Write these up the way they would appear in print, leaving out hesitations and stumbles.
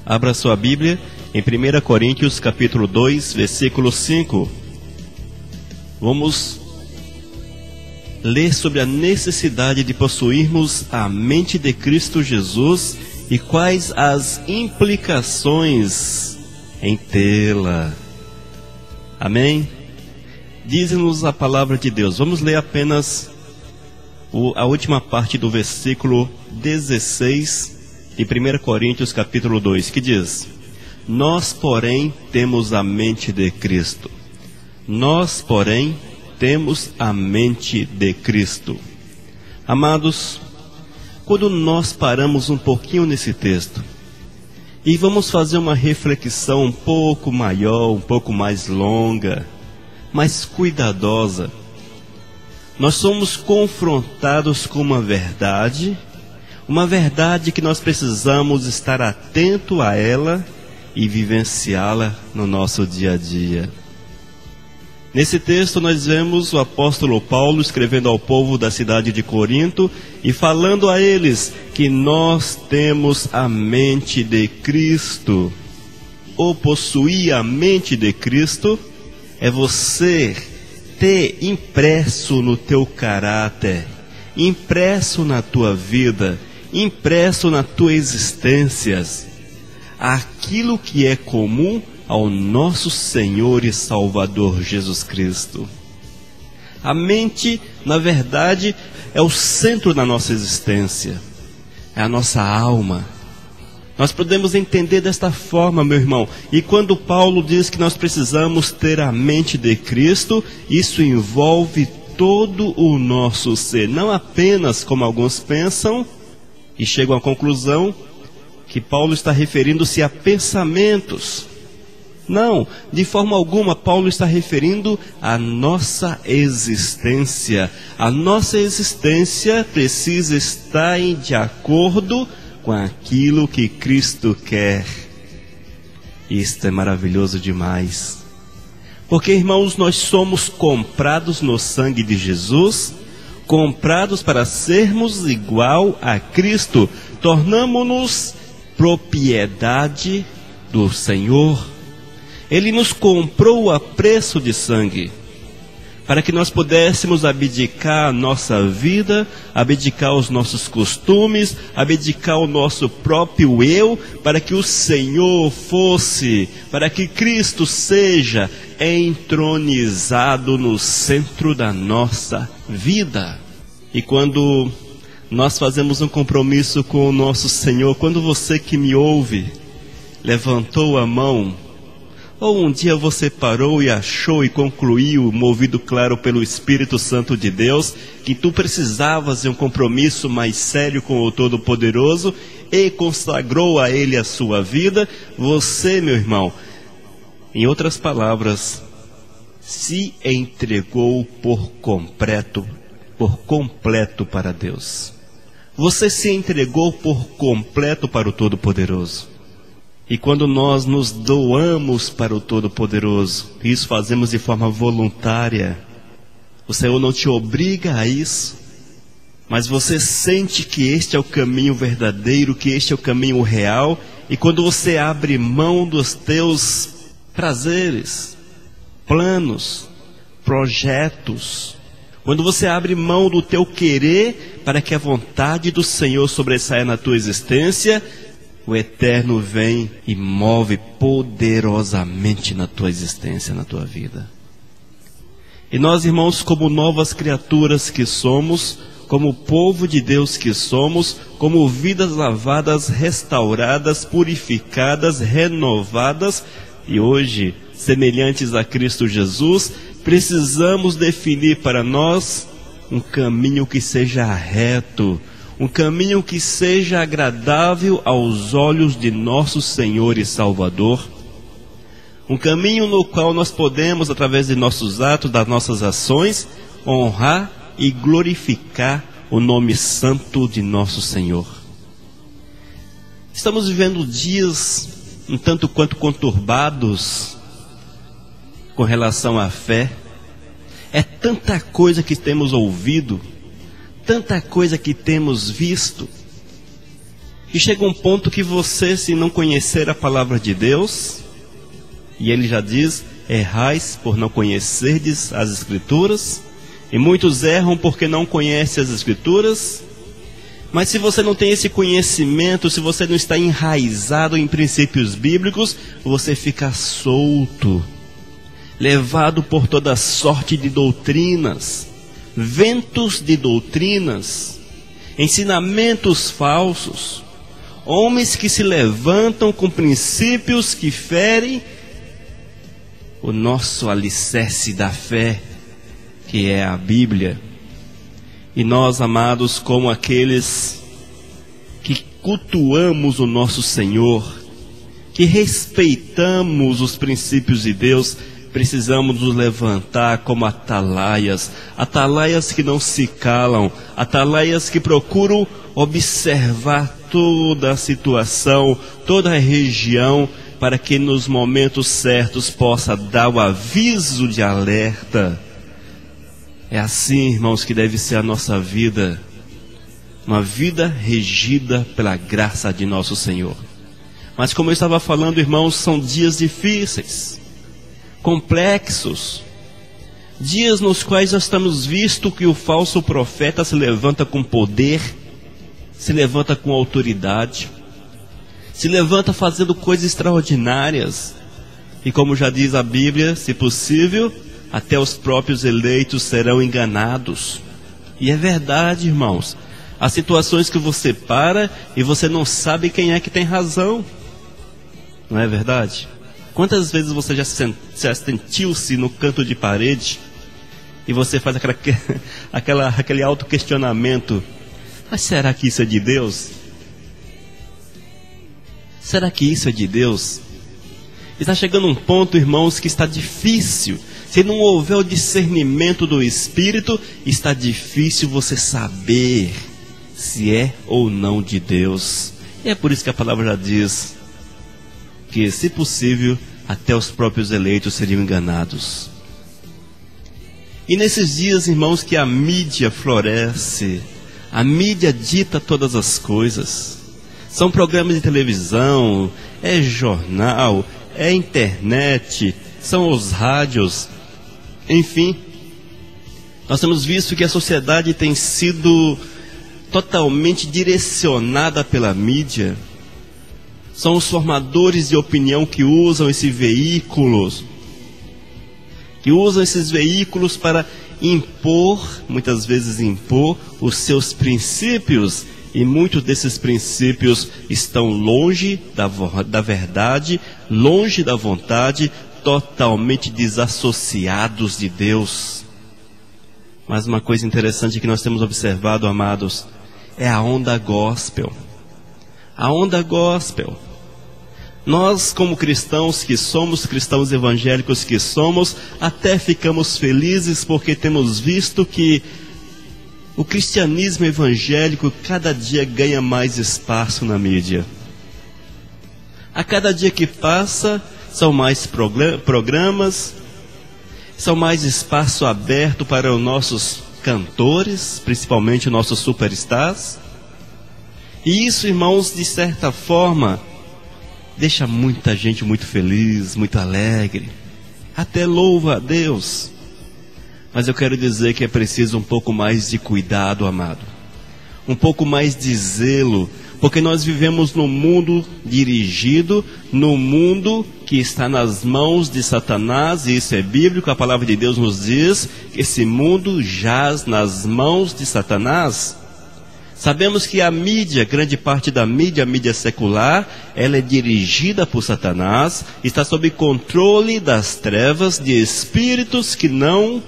Abra sua Bíblia em 1 Coríntios capítulo 2, versículo 5. Vamos ler sobre a necessidade de possuirmos a mente de Cristo Jesus e quais as implicações em tê-la. Amém? Diz-nos a palavra de Deus. Vamos ler apenas a última parte do versículo 16 de 1 Coríntios capítulo 2, que diz: Nós, porém, temos a mente de Cristo. Nós, porém, temos a mente de Cristo. Amados, quando nós paramos um pouquinho nesse texto e vamos fazer uma reflexão um pouco maior, um pouco mais longa, mais cuidadosa, nós somos confrontados com uma verdade que nós precisamos estar atento a ela e vivenciá-la no nosso dia a dia. Nesse texto nós vemos o apóstolo Paulo escrevendo ao povo da cidade de Corinto e falando a eles que nós temos a mente de Cristo. Ou possuir a mente de Cristo é você ter impresso no teu caráter, impresso na tua vida, impresso na tua existência, aquilo que é comum ao nosso Senhor e Salvador Jesus Cristo. A mente, na verdade, é o centro da nossa existência, é a nossa alma. Nós podemos entender desta forma, meu irmão, e quando Paulo diz que nós precisamos ter a mente de Cristo, isso envolve todo o nosso ser, não apenas como alguns pensam e chegam à conclusão que Paulo está referindo-se a pensamentos. Não, de forma alguma Paulo está referindo à nossa existência. A nossa existência precisa estar de acordo com aquilo que Cristo quer. Isto é maravilhoso demais. Porque, irmãos, nós somos comprados no sangue de Jesus, comprados para sermos igual a Cristo. Tornamo-nos propriedade do Senhor. Ele nos comprou a preço de sangue, para que nós pudéssemos abdicar a nossa vida, abdicar os nossos costumes, abdicar o nosso próprio eu, para que o Senhor fosse, para que Cristo seja entronizado no centro da nossa vida. E quando nós fazemos um compromisso com o nosso Senhor, quando você que me ouve levantou a mão, ou um dia você parou e achou e concluiu, movido claro pelo Espírito Santo de Deus, que tu precisavas de um compromisso mais sério com o Todo-Poderoso e consagrou a Ele a sua vida, você, meu irmão, em outras palavras, se entregou por completo para Deus. Você se entregou por completo para o Todo-Poderoso. E quando nós nos doamos para o Todo-Poderoso, isso fazemos de forma voluntária. O Senhor não te obriga a isso, mas você sente que este é o caminho verdadeiro, que este é o caminho real. E quando você abre mão dos teus prazeres, planos, projetos, quando você abre mão do teu querer para que a vontade do Senhor sobressaia na tua existência, o Eterno vem e move poderosamente na tua existência, na tua vida. E nós, irmãos, como novas criaturas que somos, como povo de Deus que somos, como vidas lavadas, restauradas, purificadas, renovadas, e hoje, semelhantes a Cristo Jesus, precisamos definir para nós um caminho que seja reto, um caminho que seja agradável aos olhos de nosso Senhor e Salvador, um caminho no qual nós podemos, através de nossos atos, das nossas ações, honrar e glorificar o nome santo de nosso Senhor. Estamos vivendo dias um tanto quanto conturbados com relação à fé. É tanta coisa que temos ouvido, tanta coisa que temos visto, E chega um ponto que você, se não conhecer a palavra de Deus, e ele já diz, errais por não conhecerdes as Escrituras, e muitos erram porque não conhecem as Escrituras. Mas se você não tem esse conhecimento, se você não está enraizado em princípios bíblicos, você fica solto, levado por toda sorte de doutrinas, ventos de doutrinas, ensinamentos falsos, homens que se levantam com princípios que ferem o nosso alicerce da fé, que é a Bíblia. E nós, amados, como aqueles que cultuamos o nosso Senhor, que respeitamos os princípios de Deus, precisamos nos levantar como atalaias, atalaias que não se calam, atalaias que procuram observar toda a situação, toda a região, para que nos momentos certos possa dar o aviso de alerta. É assim, irmãos, que deve ser a nossa vida, uma vida regida pela graça de nosso Senhor. Mas como eu estava falando, irmãos, são dias difíceis, complexos, dias nos quais nós estamos visto que o falso profeta se levanta com poder, se levanta com autoridade, se levanta fazendo coisas extraordinárias, e como já diz a Bíblia, se possível, até os próprios eleitos serão enganados. E é verdade, irmãos, há situações que você para e você não sabe quem é que tem razão, não é verdade? Quantas vezes você já sentiu-se no canto de parede e você faz aquele auto-questionamento: mas será que isso é de Deus? Será que isso é de Deus? Está chegando um ponto, irmãos, que está difícil. Se não houver o discernimento do Espírito, está difícil você saber se é ou não de Deus. E é por isso que a palavra já diz que, se possível, até os próprios eleitos seriam enganados. E nesses dias, irmãos, que a mídia floresce, a mídia dita todas as coisas. São programas de televisão, é jornal, é internet, são os rádios, enfim. Nós temos visto que a sociedade tem sido totalmente direcionada pela mídia. São os formadores de opinião que usam esses veículos, para impor, muitas vezes impor, os seus princípios. E muitos desses princípios estão longe da verdade, longe da vontade, totalmente desassociados de Deus. Mas uma coisa interessante que nós temos observado, amados, é a onda gospel. A onda gospel. Nós, como cristãos que somos, cristãos evangélicos que somos, até ficamos felizes porque temos visto que o cristianismo evangélico cada dia ganha mais espaço na mídia. A cada dia que passa, são mais programas, são mais espaço aberto para os nossos cantores, principalmente os nossos superstars. E isso, irmãos, de certa forma, deixa muita gente muito feliz, muito alegre, até louva a Deus. Mas eu quero dizer que é preciso um pouco mais de cuidado, amado. Um pouco mais de zelo. Porque nós vivemos num mundo dirigido, num mundo que está nas mãos de Satanás. E isso é bíblico, a palavra de Deus nos diz que esse mundo jaz nas mãos de Satanás. Sabemos que a mídia, grande parte da mídia, a mídia secular, ela é dirigida por Satanás. Está sob controle das trevas, de espíritos que não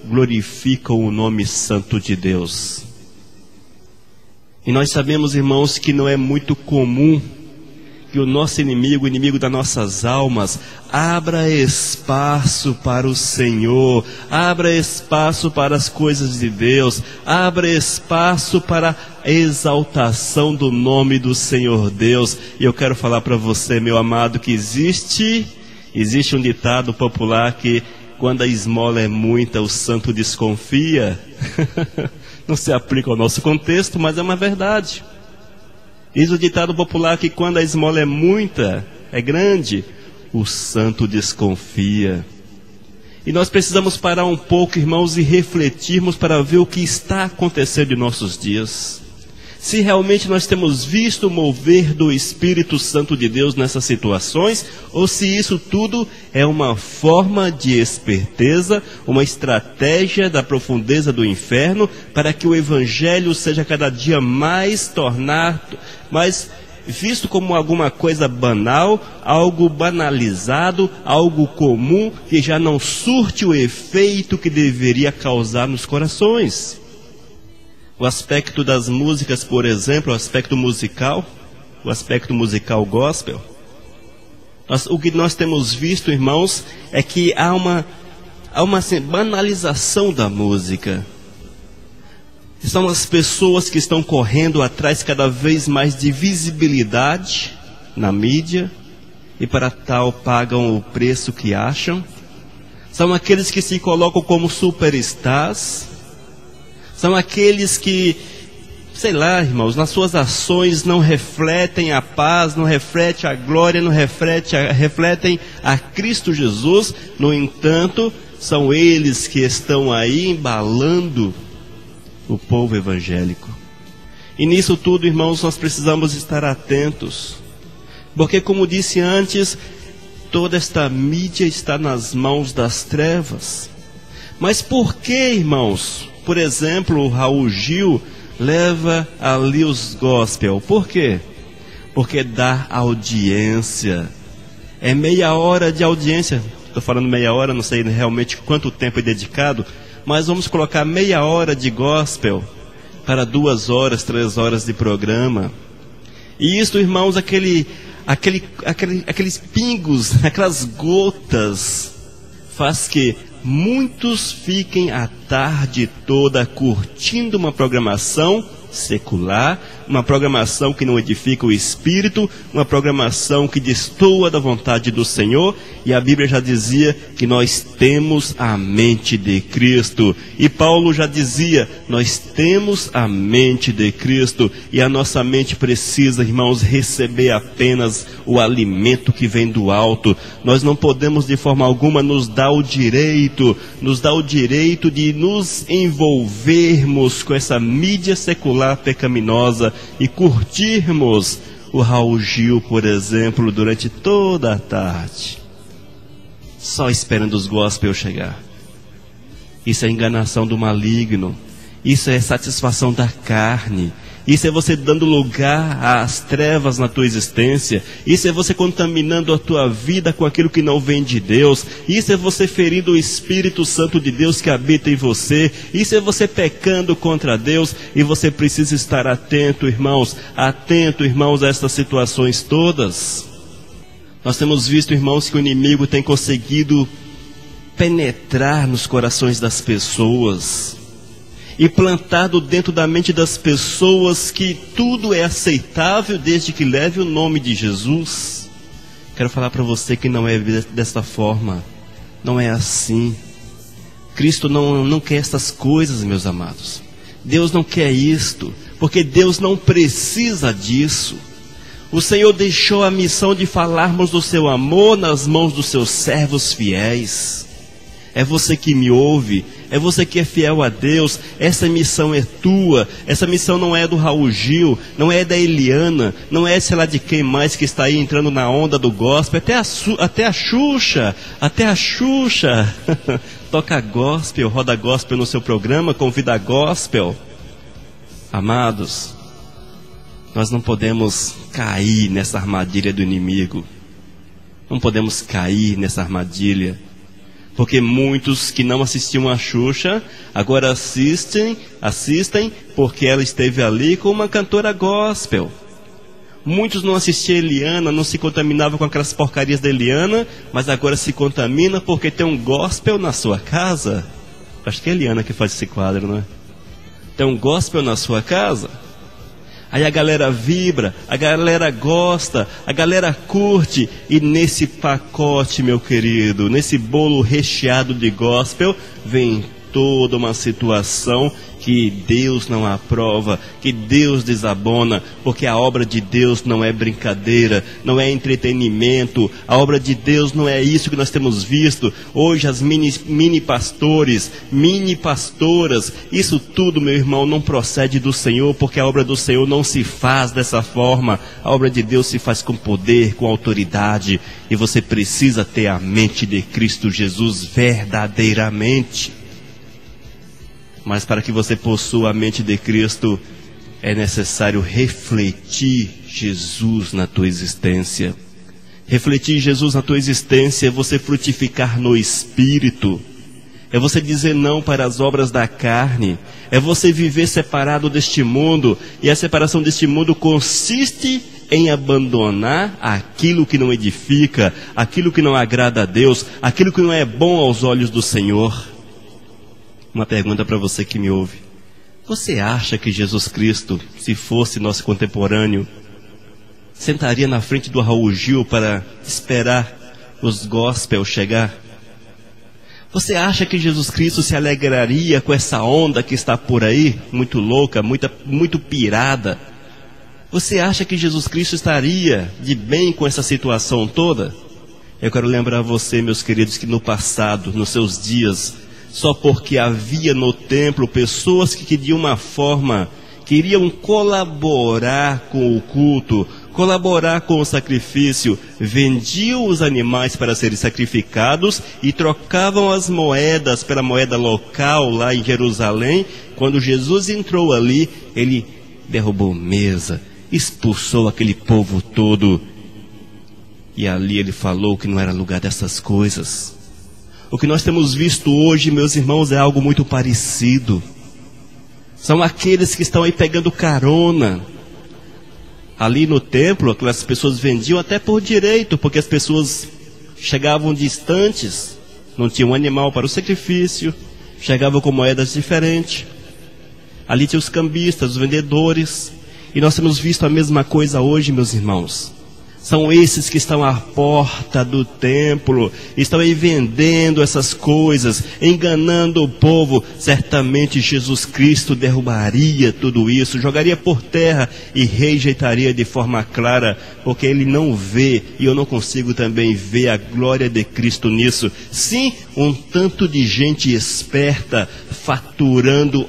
glorificam o nome santo de Deus. E nós sabemos, irmãos, que não é muito comum que o nosso inimigo, o inimigo das nossas almas, abra espaço para o Senhor, abra espaço para as coisas de Deus, abra espaço para a exaltação do nome do Senhor Deus. E eu quero falar para você, meu amado, que existe um ditado popular que quando a esmola é muita, o santo desconfia. Não se aplica ao nosso contexto, mas é uma verdade. Diz o ditado popular que quando a esmola é muita, é grande, o santo desconfia. E nós precisamos parar um pouco, irmãos, e refletirmos para ver o que está acontecendo em nossos dias. Se realmente nós temos visto o mover do Espírito Santo de Deus nessas situações, ou se isso tudo é uma forma de esperteza, uma estratégia da profundeza do inferno, para que o Evangelho seja cada dia mais visto como alguma coisa banal, algo banalizado, algo comum, que já não surte o efeito que deveria causar nos corações. O aspecto das músicas, por exemplo, o aspecto musical gospel. O que nós temos visto, irmãos, é que há uma banalização da música. São as pessoas que estão correndo atrás cada vez mais de visibilidade na mídia, e para tal pagam o preço que acham. São aqueles que se colocam como superstars. São aqueles que, sei lá, irmãos, nas suas ações não refletem a paz, não refletem a glória, não refletem a Cristo Jesus. No entanto, são eles que estão aí embalando o povo evangélico. E nisso tudo, irmãos, nós precisamos estar atentos. Porque, como disse antes, toda esta mídia está nas mãos das trevas. Mas por que, irmãos? Por exemplo, o Raul Gil leva ali os gospel. Por quê? Porque dá audiência. É meia hora de audiência. Estou falando meia hora, não sei realmente quanto tempo é dedicado, mas vamos colocar meia hora de gospel para 2 horas, 3 horas de programa. E isso, irmãos, aqueles pingos, aquelas gotas, faz que muitos fiquem a tarde toda curtindo uma programação secular, uma programação que não edifica o espírito, uma programação que destoa da vontade do Senhor. E a Bíblia já dizia que nós temos a mente de Cristo, e Paulo já dizia, nós temos a mente de Cristo, e a nossa mente precisa, irmãos, receber apenas o alimento que vem do alto. Nós não podemos de forma alguma nos dar o direito de nos envolvermos com essa mídia secular pecaminosa e curtirmos o Raul Gil, por exemplo, durante toda a tarde, só esperando os gospel chegar. Isso é enganação do maligno, isso é satisfação da carne, isso é você dando lugar às trevas na tua existência, isso é você contaminando a tua vida com aquilo que não vem de Deus, isso é você ferindo o Espírito Santo de Deus que habita em você, isso é você pecando contra Deus. E você precisa estar atento, irmãos, a essas situações todas. Nós temos visto, irmãos, que o inimigo tem conseguido penetrar nos corações das pessoas e plantado dentro da mente das pessoas que tudo é aceitável desde que leve o nome de Jesus. Quero falar para você que não é dessa forma, não é assim. Cristo não quer essas coisas, meus amados. Deus não quer isto, porque Deus não precisa disso. O Senhor deixou a missão de falarmos do seu amor nas mãos dos seus servos fiéis. É você que me ouve, é você que é fiel a Deus. Essa missão é tua, essa missão não é do Raul Gil, não é da Eliana, não é sei lá de quem mais que está aí entrando na onda do gospel, até a Xuxa toca gospel, roda gospel no seu programa, convida gospel. Amados, nós não podemos cair nessa armadilha do inimigo, não podemos cair nessa armadilha. Porque muitos que não assistiam a Xuxa, agora assistem porque ela esteve ali com uma cantora gospel. Muitos não assistiam a Eliana, não se contaminavam com aquelas porcarias da Eliana, mas agora se contamina porque tem um gospel na sua casa. Acho que é a Eliana que faz esse quadro, não é? Tem um gospel na sua casa. Aí a galera vibra, a galera gosta, a galera curte. E nesse pacote, meu querido, nesse bolo recheado de gospel, vem toda uma situação que Deus não aprova, que Deus desabona, porque a obra de Deus não é brincadeira, não é entretenimento, a obra de Deus não é isso que nós temos visto. Hoje as mini pastores, mini pastoras, isso tudo, meu irmão, não procede do Senhor, porque a obra do Senhor não se faz dessa forma. A obra de Deus se faz com poder, com autoridade, e você precisa ter a mente de Cristo Jesus verdadeiramente. Mas para que você possua a mente de Cristo, é necessário refletir Jesus na tua existência. Refletir Jesus na tua existência é você frutificar no Espírito. É você dizer não para as obras da carne. É você viver separado deste mundo. E a separação deste mundo consiste em abandonar aquilo que não edifica, aquilo que não agrada a Deus, aquilo que não é bom aos olhos do Senhor. Uma pergunta para você que me ouve. Você acha que Jesus Cristo, se fosse nosso contemporâneo, sentaria na frente do Raul Gil para esperar os gospel chegar? Você acha que Jesus Cristo se alegraria com essa onda que está por aí, muito louca, muito pirada? Você acha que Jesus Cristo estaria de bem com essa situação toda? Eu quero lembrar você, meus queridos, que no passado, nos seus dias, só porque havia no templo pessoas que de uma forma queriam colaborar com o culto, colaborar com o sacrifício, vendiam os animais para serem sacrificados e trocavam as moedas pela moeda local lá em Jerusalém. Quando Jesus entrou ali, ele derrubou mesa, expulsou aquele povo todo, e ali ele falou que não era lugar dessas coisas. O que nós temos visto hoje, meus irmãos, é algo muito parecido. São aqueles que estão aí pegando carona. Ali no templo, aquelas pessoas vendiam até por direito, porque as pessoas chegavam distantes, não tinham animal para o sacrifício, chegavam com moedas diferentes. Ali tinha os cambistas, os vendedores, e nós temos visto a mesma coisa hoje, meus irmãos. São esses que estão à porta do templo, estão aí vendendo essas coisas, enganando o povo. Certamente Jesus Cristo derrubaria tudo isso, jogaria por terra e rejeitaria de forma clara, porque ele não vê, e eu não consigo também ver a glória de Cristo nisso. Sim, um tanto de gente esperta, faturando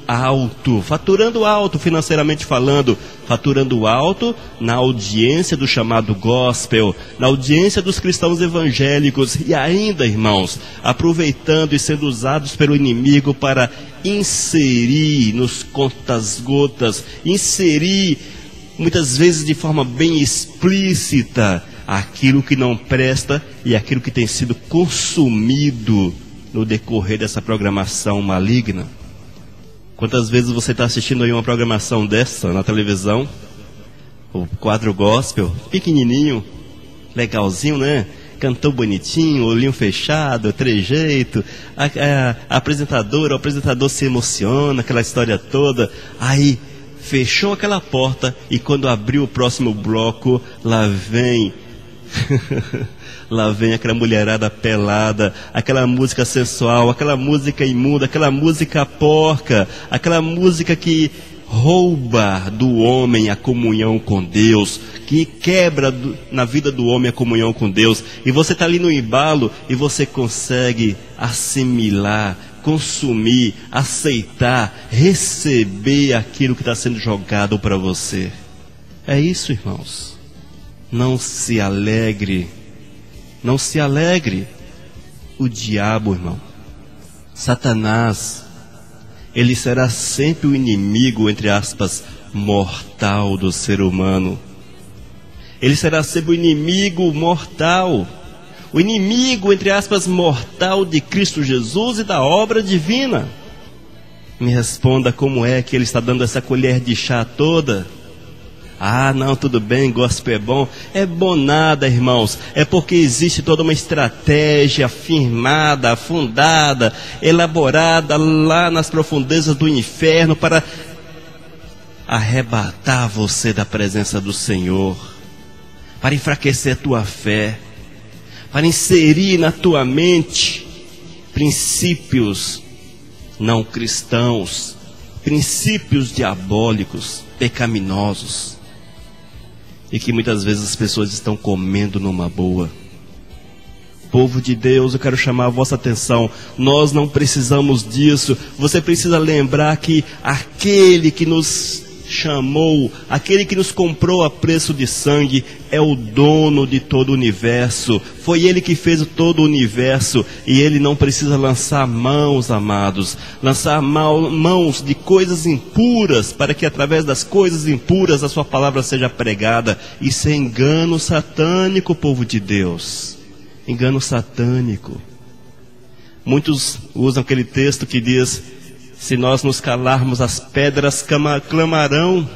alto financeiramente falando, faturando alto na audiência do chamado gospel, na audiência dos cristãos evangélicos, e ainda, irmãos, aproveitando e sendo usados pelo inimigo para inserir nos contas-gotas, inserir muitas vezes de forma bem explícita aquilo que não presta e aquilo que tem sido consumido no decorrer dessa programação maligna. Quantas vezes você está assistindo aí uma programação dessa na televisão? O quadro gospel, pequenininho, legalzinho, né? Cantou bonitinho, olhinho fechado, trejeito. A apresentadora, o apresentador se emociona, aquela história toda. Aí, fechou aquela porta e quando abriu o próximo bloco, lá vem... Lá vem aquela mulherada pelada, aquela música sensual, aquela música imunda, aquela música porca, aquela música que rouba do homem a comunhão com Deus, que quebra na vida do homem a comunhão com Deus. E você está ali no embalo e você consegue assimilar, consumir, aceitar, receber aquilo que está sendo jogado para você. É isso, irmãos. Não se alegre. Não se alegre. O diabo, irmão, Satanás, ele será sempre o inimigo, entre aspas, mortal do ser humano. Ele será sempre o inimigo mortal. O inimigo, entre aspas, mortal de Cristo Jesus e da obra divina. Me responda como é que ele está dando essa colher de chá toda. Ah, não, tudo bem, gospel é bom. É bom nada, irmãos. É porque existe toda uma estratégia firmada, afundada, elaborada lá nas profundezas do inferno para arrebatar você da presença do Senhor, para enfraquecer a tua fé, para inserir na tua mente princípios não cristãos, princípios diabólicos, pecaminosos, e que muitas vezes as pessoas estão comendo numa boa. Povo de Deus, eu quero chamar a vossa atenção. Nós não precisamos disso. Você precisa lembrar que aquele que nos chamou, aquele que nos comprou a preço de sangue, é o dono de todo o universo. Foi ele que fez todo o universo, e ele não precisa lançar mãos, amados, lançar mãos de coisas impuras, para que através das coisas impuras a sua palavra seja pregada. Isso é engano satânico, povo de Deus. Engano satânico. Muitos usam aquele texto que diz: se nós nos calarmos, as pedras clamarão.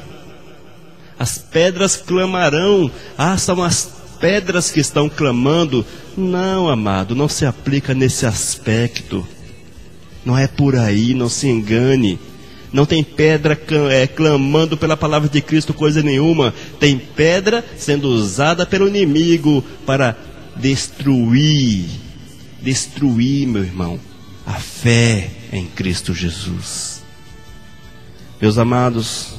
As pedras clamarão. Ah, são as pedras que estão clamando. Não, amado, não se aplica nesse aspecto. Não é por aí, não se engane. Não tem pedra clamando pela palavra de Cristo coisa nenhuma. Tem pedra sendo usada pelo inimigo para destruir, meu irmão, a fé em Cristo Jesus. Meus amados,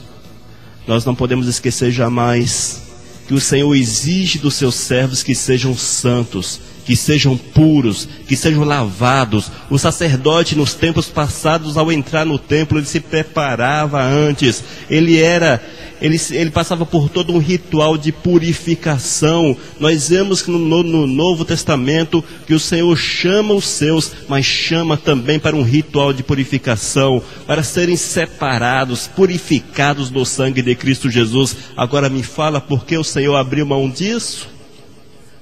nós não podemos esquecer jamais que o Senhor exige dos seus servos que sejam santos, que sejam puros, que sejam lavados. O sacerdote nos tempos passados, ao entrar no templo, ele se preparava antes. Ele passava por todo um ritual de purificação. Nós vemos que no Novo Testamento que o Senhor chama os seus, mas chama também para um ritual de purificação, para serem separados, purificados no sangue de Cristo Jesus. Agora me fala, por que o Senhor abriu mão disso?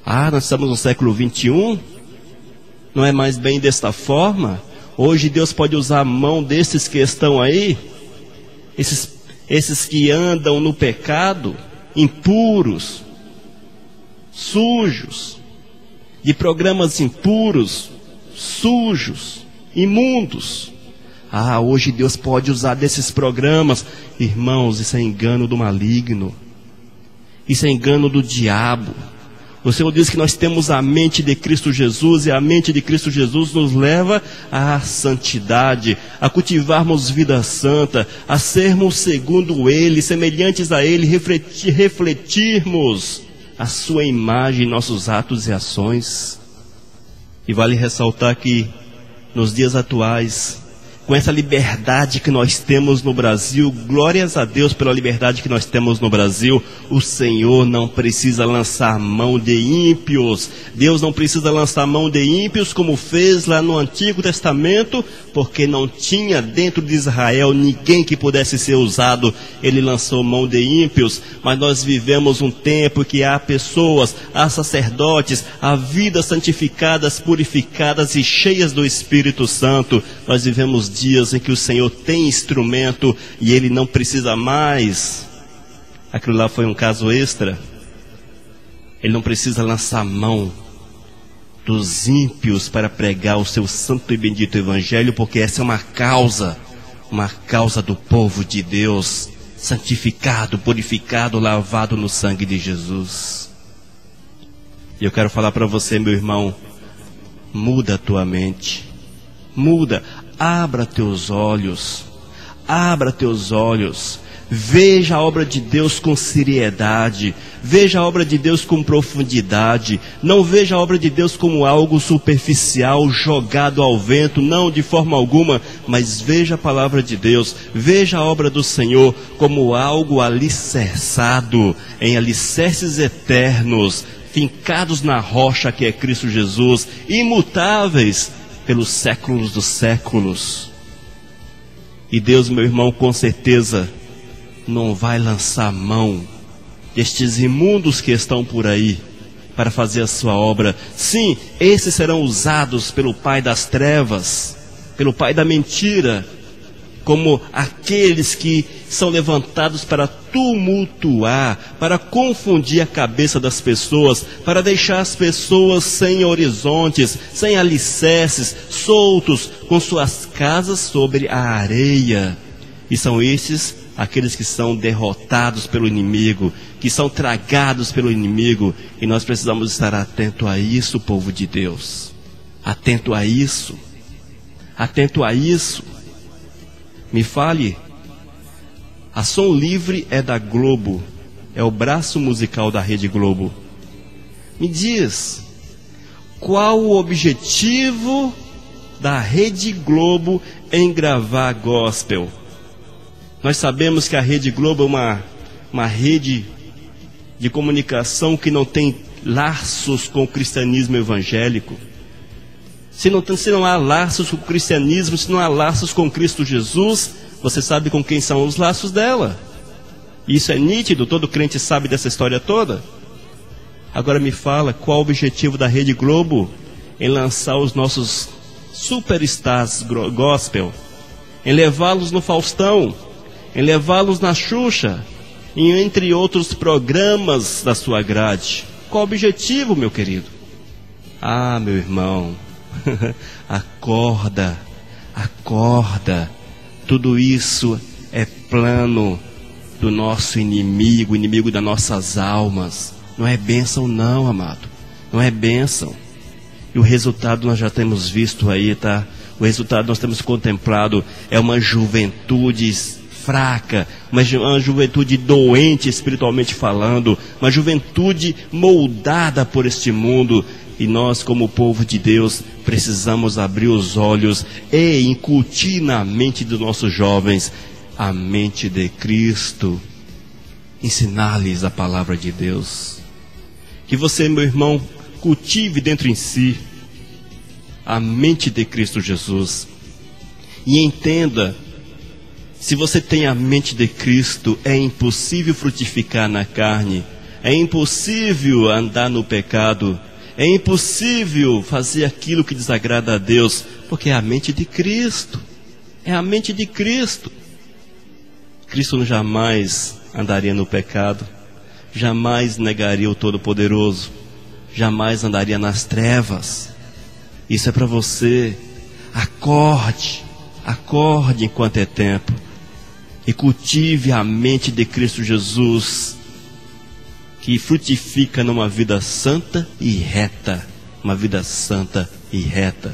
Ah, nós estamos no século 21? Não é mais bem desta forma? Hoje Deus pode usar a mão desses que estão aí, esses que andam no pecado, impuros, sujos, de programas impuros, sujos, imundos. Ah, hoje Deus pode usar desses programas. Irmãos, isso é engano do maligno. Isso é engano do diabo. O Senhor diz que nós temos a mente de Cristo Jesus, e a mente de Cristo Jesus nos leva à santidade, a cultivarmos vida santa, a sermos segundo Ele, semelhantes a Ele, refletirmos a sua imagem em nossos atos e ações. E vale ressaltar que nos dias atuais, com essa liberdade que nós temos no Brasil, glórias a Deus pela liberdade que nós temos no Brasil, o Senhor não precisa lançar mão de ímpios. Deus não precisa lançar mão de ímpios como fez lá no Antigo Testamento, porque não tinha dentro de Israel ninguém que pudesse ser usado. Ele lançou mão de ímpios, mas nós vivemos um tempo que há pessoas, há sacerdotes, há vidas santificadas, purificadas e cheias do Espírito Santo. Nós vivemos dias em que o Senhor tem instrumento e Ele não precisa mais. Aquilo lá foi um caso extra. Ele não precisa lançar mão dos ímpios para pregar o seu santo e bendito evangelho, porque essa é uma causa do povo de Deus, santificado, purificado, lavado no sangue de Jesus. E eu quero falar para você, meu irmão, muda a tua mente, muda. Abra teus olhos, veja a obra de Deus com seriedade, veja a obra de Deus com profundidade, não veja a obra de Deus como algo superficial, jogado ao vento, não, de forma alguma, mas veja a palavra de Deus, veja a obra do Senhor como algo alicerçado em alicerces eternos, fincados na rocha que é Cristo Jesus, imutáveis pelos séculos dos séculos. E Deus, meu irmão, com certeza não vai lançar mão destes imundos que estão por aí para fazer a sua obra. Sim, esses serão usados pelo pai das trevas, pelo pai da mentira, como aqueles que são levantados para tumultuar, para confundir a cabeça das pessoas, para deixar as pessoas sem horizontes, sem alicerces, soltos, com suas casas sobre a areia. E são esses aqueles que são derrotados pelo inimigo, que são tragados pelo inimigo, e nós precisamos estar atento a isso, povo de Deus. Atento a isso. Me fale A Som Livre é da Globo, é o braço musical da Rede Globo. Me diz, qual o objetivo da Rede Globo em gravar gospel? Nós sabemos que a Rede Globo é uma rede de comunicação que não tem laços com o cristianismo evangélico. Se não há laços com o cristianismo, se não há laços com Cristo Jesus, você sabe com quem são os laços dela. Isso é nítido, todo crente sabe dessa história toda. Agora me fala, qual o objetivo da Rede Globo em lançar os nossos superstars gospel, em levá-los no Faustão, em levá-los na Xuxa, e entre outros programas da sua grade? Qual o objetivo, meu querido? Ah, meu irmão, acorda, acorda. Tudo isso é plano do nosso inimigo, inimigo das nossas almas. Não é bênção não, amado. Não é bênção. E o resultado nós já temos visto aí, tá? O resultado nós temos contemplado é uma juventude fraca, uma juventude doente espiritualmente falando, uma juventude moldada por este mundo. E nós, como povo de Deus, precisamos abrir os olhos e incutir na mente dos nossos jovens a mente de Cristo, ensinar-lhes a palavra de Deus. Que você, meu irmão, cultive dentro em si a mente de Cristo Jesus e entenda, se você tem a mente de Cristo, é impossível frutificar na carne, é impossível andar no pecado, é impossível fazer aquilo que desagrada a Deus, porque é a mente de Cristo, é a mente de Cristo. Cristo jamais andaria no pecado, jamais negaria o Todo-Poderoso, jamais andaria nas trevas. Isso é para você. Acorde, acorde enquanto é tempo e cultive a mente de Cristo Jesus, que frutifica numa vida santa e reta, uma vida santa e reta.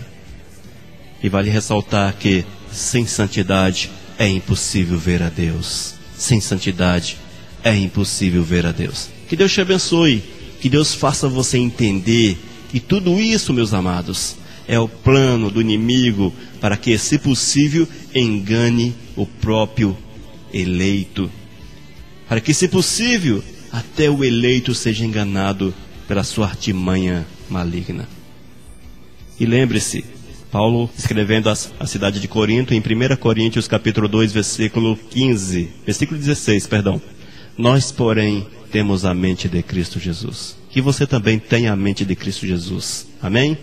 E vale ressaltar que sem santidade é impossível ver a Deus. Sem santidade é impossível ver a Deus. Que Deus te abençoe, que Deus faça você entender que tudo isso, meus amados, é o plano do inimigo para que, se possível, engane o próprio eleito. Para que, se possível, até o eleito seja enganado pela sua artimanha maligna. E lembre-se, Paulo escrevendo à cidade de Corinto, em 1 Coríntios capítulo 2, versículo 16, perdão. Nós, porém, temos a mente de Cristo Jesus. Que você também tenha a mente de Cristo Jesus. Amém?